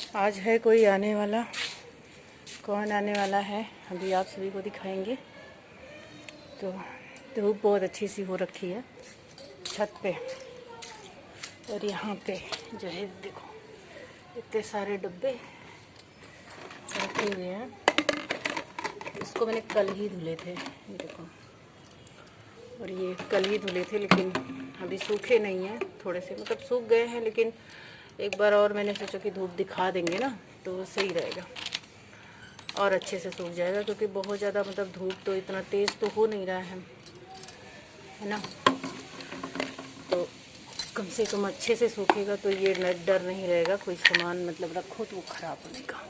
आज है कोई आने वाला, कौन आने वाला है अभी आप सभी को दिखाएंगे। तो धूप बहुत अच्छी सी हो रखी है छत पे, और यहाँ पे जो है देखो इतने सारे डब्बे रखे हुए हैं। इसको मैंने कल ही धुले थे, ये देखो, और ये कल ही धुले थे लेकिन अभी सूखे नहीं हैं, थोड़े से मतलब सूख गए हैं, लेकिन एक बार और मैंने सोचा कि धूप दिखा देंगे ना तो सही रहेगा और अच्छे से सूख जाएगा, क्योंकि बहुत ज़्यादा मतलब धूप तो इतना तेज़ तो हो नहीं रहा है ना। तो कम से कम अच्छे से सूखेगा तो ये डर नहीं रहेगा कोई सामान मतलब रखो तो वो ख़राब होने का।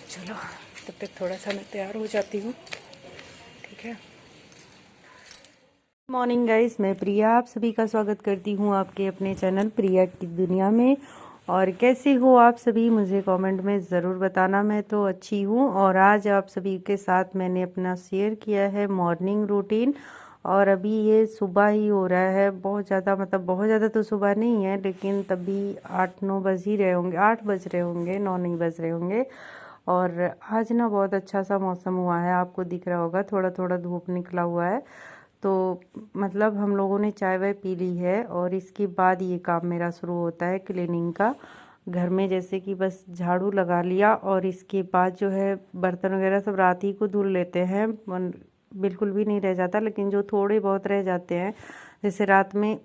चलो तब तक थोड़ा सा मैं तैयार हो जाती हूँ, ठीक है। मॉर्निंग गाइस, मैं प्रिया आप सभी का स्वागत करती हूँ आपके अपने चैनल प्रिया की दुनिया में। और कैसे हो आप सभी, मुझे कमेंट में ज़रूर बताना। मैं तो अच्छी हूँ। और आज आप सभी के साथ मैंने अपना शेयर किया है मॉर्निंग रूटीन। और अभी ये सुबह ही हो रहा है, बहुत ज़्यादा मतलब बहुत ज़्यादा तो सुबह नहीं है, लेकिन तभी 8-9 बज ही रहे होंगे, 8 बज रहे होंगे, 9 नहीं बज रहे होंगे। और आज ना बहुत अच्छा सा मौसम हुआ है, आपको दिख रहा होगा, थोड़ा थोड़ा धूप निकला हुआ है। तो मतलब हम लोगों ने चाय वाय पी ली है और इसके बाद ये काम मेरा शुरू होता है क्लीनिंग का। घर में जैसे कि बस झाड़ू लगा लिया और इसके बाद जो है बर्तन वगैरह सब रात ही को धुल लेते हैं, बिल्कुल भी नहीं रह जाता। लेकिन जो थोड़े बहुत रह जाते हैं, जैसे रात में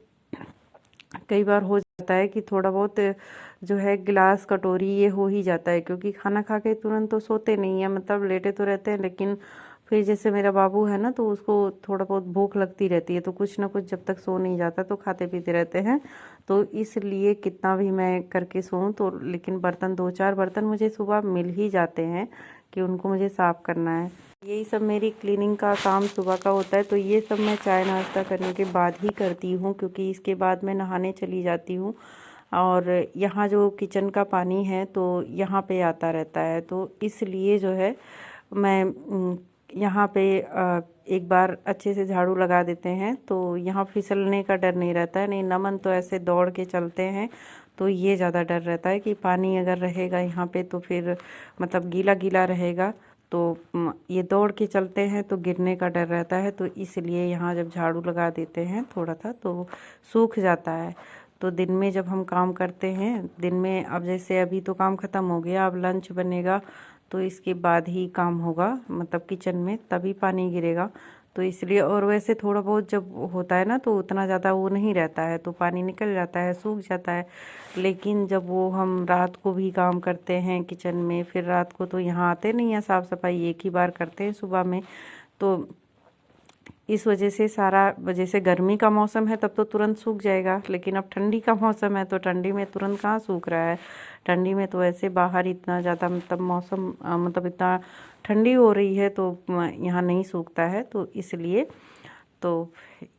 कई बार हो जाता है कि थोड़ा बहुत जो है गिलास कटोरी ये हो ही जाता है, क्योंकि खाना खा के तुरंत तो सोते नहीं है, मतलब लेटे तो रहते हैं, लेकिन फिर जैसे मेरा बाबू है ना तो उसको थोड़ा बहुत भूख लगती रहती है, तो कुछ ना कुछ जब तक सो नहीं जाता तो खाते पीते रहते हैं। तो इसलिए कितना भी मैं करके सोऊं तो लेकिन बर्तन 2-4 बर्तन मुझे सुबह मिल ही जाते हैं कि उनको मुझे साफ़ करना है। यही सब मेरी क्लीनिंग का काम सुबह का होता है। तो ये सब मैं चाय नाश्ता करने के बाद ही करती हूँ, क्योंकि इसके बाद मैं नहाने चली जाती हूँ। और यहाँ जो किचन का पानी है तो यहाँ पे आता रहता है, तो इसलिए जो है मैं यहाँ पे एक बार अच्छे से झाड़ू लगा देते हैं तो यहाँ फिसलने का डर नहीं रहता है। नहीं, नमन तो ऐसे दौड़ के चलते हैं, तो ये ज़्यादा डर रहता है कि पानी अगर रहेगा यहाँ पे तो फिर मतलब गीला गीला रहेगा, तो ये दौड़ के चलते हैं तो गिरने का डर रहता है। तो इसलिए यहाँ जब झाड़ू लगा देते हैं थोड़ा सा तो सूख जाता है। तो दिन में जब हम काम करते हैं, दिन में अब जैसे अभी तो काम ख़त्म हो गया, अब लंच बनेगा तो इसके बाद ही काम होगा, मतलब किचन में तभी पानी गिरेगा। तो इसलिए, और वैसे थोड़ा बहुत जब होता है ना तो उतना ज़्यादा वो नहीं रहता है, तो पानी निकल जाता है, सूख जाता है। लेकिन जब वो हम रात को भी काम करते हैं किचन में, फिर रात को तो यहाँ आते नहीं हैं, साफ़ सफाई एक ही बार करते हैं सुबह में। तो इस वजह से सारा, जैसे गर्मी का मौसम है तब तो तुरंत सूख जाएगा, लेकिन अब ठंडी का मौसम है तो ठंडी में तुरंत कहाँ सूख रहा है। ठंडी में तो ऐसे बाहर इतना ज़्यादा मतलब मौसम मतलब इतना ठंडी हो रही है तो यहाँ नहीं सूखता है। तो इसलिए तो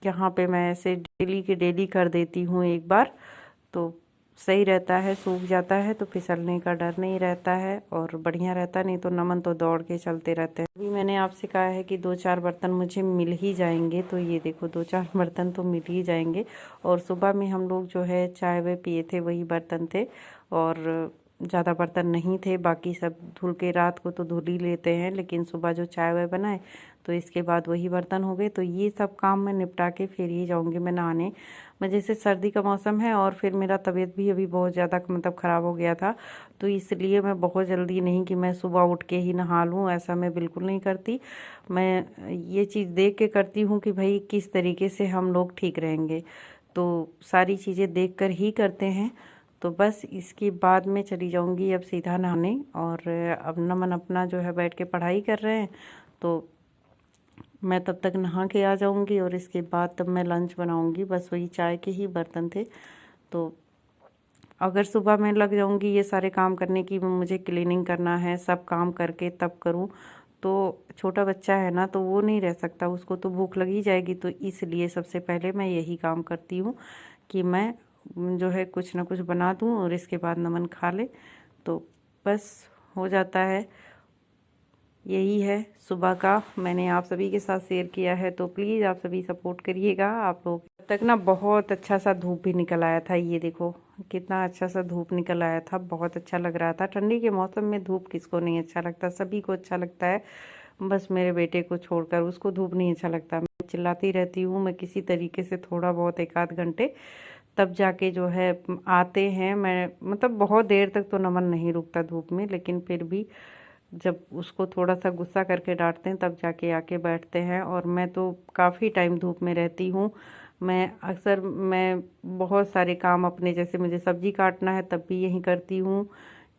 यहाँ पे मैं ऐसे डेली के डेली कर देती हूँ एक बार, तो सही रहता है, सूख जाता है तो फिसलने का डर नहीं रहता है और बढ़िया रहता। नहीं तो नमन तो दौड़ के चलते रहते हैं। अभी मैंने आपसे कहा है कि 2-4 बर्तन मुझे मिल ही जाएंगे, तो ये देखो 2-4 बर्तन तो मिल ही जाएंगे। और सुबह में हम लोग जो है चाय वे पिए थे वही बर्तन थे, और ज़्यादा बर्तन नहीं थे, बाकी सब धुल के रात को तो धुल ही लेते हैं, लेकिन सुबह जो चाय वाय बनाए तो इसके बाद वही बर्तन हो गए। तो ये सब काम मैं निपटा के फिर ही जाऊँगी मैं नहाने। मैं जैसे सर्दी का मौसम है और फिर मेरा तबीयत भी अभी बहुत ज़्यादा मतलब ख़राब हो गया था, तो इसलिए मैं बहुत जल्दी नहीं कि मैं सुबह उठ के ही नहा लूँ, ऐसा मैं बिल्कुल नहीं करती। मैं ये चीज़ देख के करती हूँ कि भाई किस तरीके से हम लोग ठीक रहेंगे, तो सारी चीज़ें देख कर ही करते हैं। तो बस इसके बाद मैं चली जाऊंगी अब सीधा नहाने। और अब नमन अपना जो है बैठ के पढ़ाई कर रहे हैं, तो मैं तब तक नहा के आ जाऊंगी और इसके बाद तब मैं लंच बनाऊंगी। बस वही चाय के ही बर्तन थे, तो अगर सुबह मैं लग जाऊंगी ये सारे काम करने की, मुझे क्लीनिंग करना है, सब काम करके तब करूं, तो छोटा बच्चा है ना तो वो नहीं रह सकता, उसको तो भूख लगी जाएगी। तो इसलिए सबसे पहले मैं यही काम करती हूँ कि मैं जो है कुछ ना कुछ बना दूँ और इसके बाद नमन खा ले, तो बस हो जाता है। यही है सुबह का, मैंने आप सभी के साथ शेयर किया है, तो प्लीज़ आप सभी सपोर्ट करिएगा। आप लोग तब तक ना बहुत अच्छा सा धूप भी निकल आया था, ये देखो कितना अच्छा सा धूप निकल आया था, बहुत अच्छा लग रहा था। ठंडी के मौसम में धूप किसको नहीं अच्छा लगता, सभी को अच्छा लगता है। बस मेरे बेटे को छोड़कर उसको धूप नहीं अच्छा लगता। मैं चिल्लाती रहती हूँ, मैं किसी तरीके से थोड़ा बहुत एक आध घंटे तब जाके जो है आते हैं। मैं मतलब बहुत देर तक तो नमन नहीं रुकता धूप में, लेकिन फिर भी जब उसको थोड़ा सा गुस्सा करके डांटते हैं तब जाके आके बैठते हैं। और मैं तो काफ़ी टाइम धूप में रहती हूँ। मैं बहुत सारे काम अपने, जैसे मुझे सब्जी काटना है तब भी यही करती हूँ।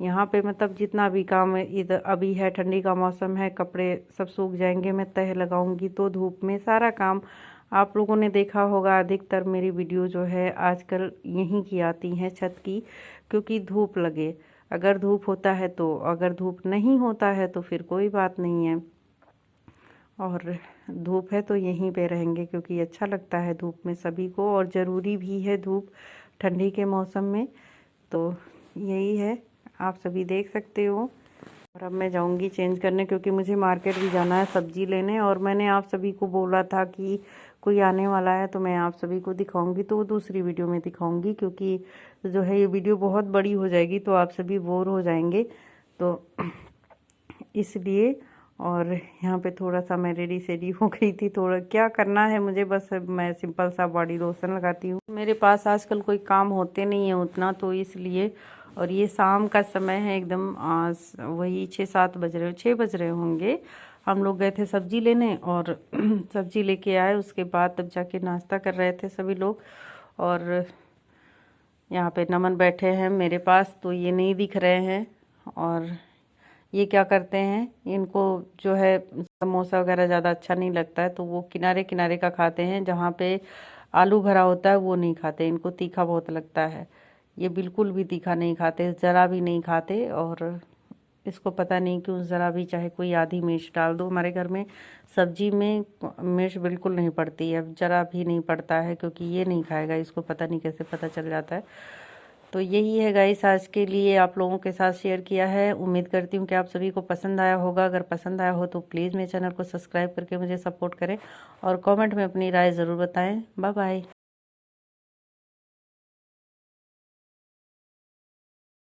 यहाँ पे मतलब जितना भी काम है, इधर अभी है ठंडी का मौसम है, कपड़े सब सूख जाएंगे, मैं तह लगाऊंगी तो धूप में सारा काम। आप लोगों ने देखा होगा अधिकतर मेरी वीडियो जो है आजकल यहीं की आती हैं, छत की, क्योंकि धूप लगे। अगर धूप होता है तो, अगर धूप नहीं होता है तो फिर कोई बात नहीं है। और धूप है तो यहीं पे रहेंगे, क्योंकि अच्छा लगता है धूप में सभी को, और ज़रूरी भी है धूप ठंडी के मौसम में। तो यही है, आप सभी देख सकते हो। और अब मैं जाऊंगी चेंज करने, क्योंकि मुझे मार्केट भी जाना है सब्जी लेने। और मैंने आप सभी को बोला था कि कोई आने वाला है तो मैं आप सभी को दिखाऊंगी, तो वो दूसरी वीडियो में दिखाऊंगी, क्योंकि जो है ये वीडियो बहुत बड़ी हो जाएगी तो आप सभी बोर हो जाएंगे, तो इसलिए। और यहाँ पे थोड़ा सा मैं रेडी सेडी हो गई थी, थोड़ा क्या करना है मुझे, बस मैं सिंपल सा बॉडी लोशन लगाती हूँ। मेरे पास आजकल कोई काम होते नहीं है उतना, तो इसलिए। और ये शाम का समय है एकदम, वही 6-7 बज रहे, 6 बज रहे होंगे। हम लोग गए थे सब्जी लेने और सब्जी लेके आए, उसके बाद तब जाके नाश्ता कर रहे थे सभी लोग। और यहाँ पे नमन बैठे हैं मेरे पास, तो ये नहीं दिख रहे हैं। और ये क्या करते हैं, इनको जो है समोसा वगैरह ज़्यादा अच्छा नहीं लगता है, तो वो किनारे किनारे का खाते हैं, जहाँ पे आलू भरा होता है वो नहीं खाते, इनको तीखा बहुत लगता है। ये बिल्कुल भी तीखा नहीं खाते, ज़रा भी नहीं खाते। और इसको पता नहीं क्यों ज़रा भी, चाहे कोई आधी मिर्च डाल दो, हमारे घर में सब्जी में मिर्च बिल्कुल नहीं पड़ती है, ज़रा भी नहीं पड़ता है, क्योंकि ये नहीं खाएगा, इसको पता नहीं कैसे पता चल जाता है। तो यही है गाइस, आज के लिए आप लोगों के साथ शेयर किया है। उम्मीद करती हूँ कि आप सभी को पसंद आया होगा। अगर पसंद आया हो तो प्लीज़ मेरे चैनल को सब्सक्राइब करके मुझे सपोर्ट करें, और कमेंट में अपनी राय ज़रूर बताएं। Bye bye.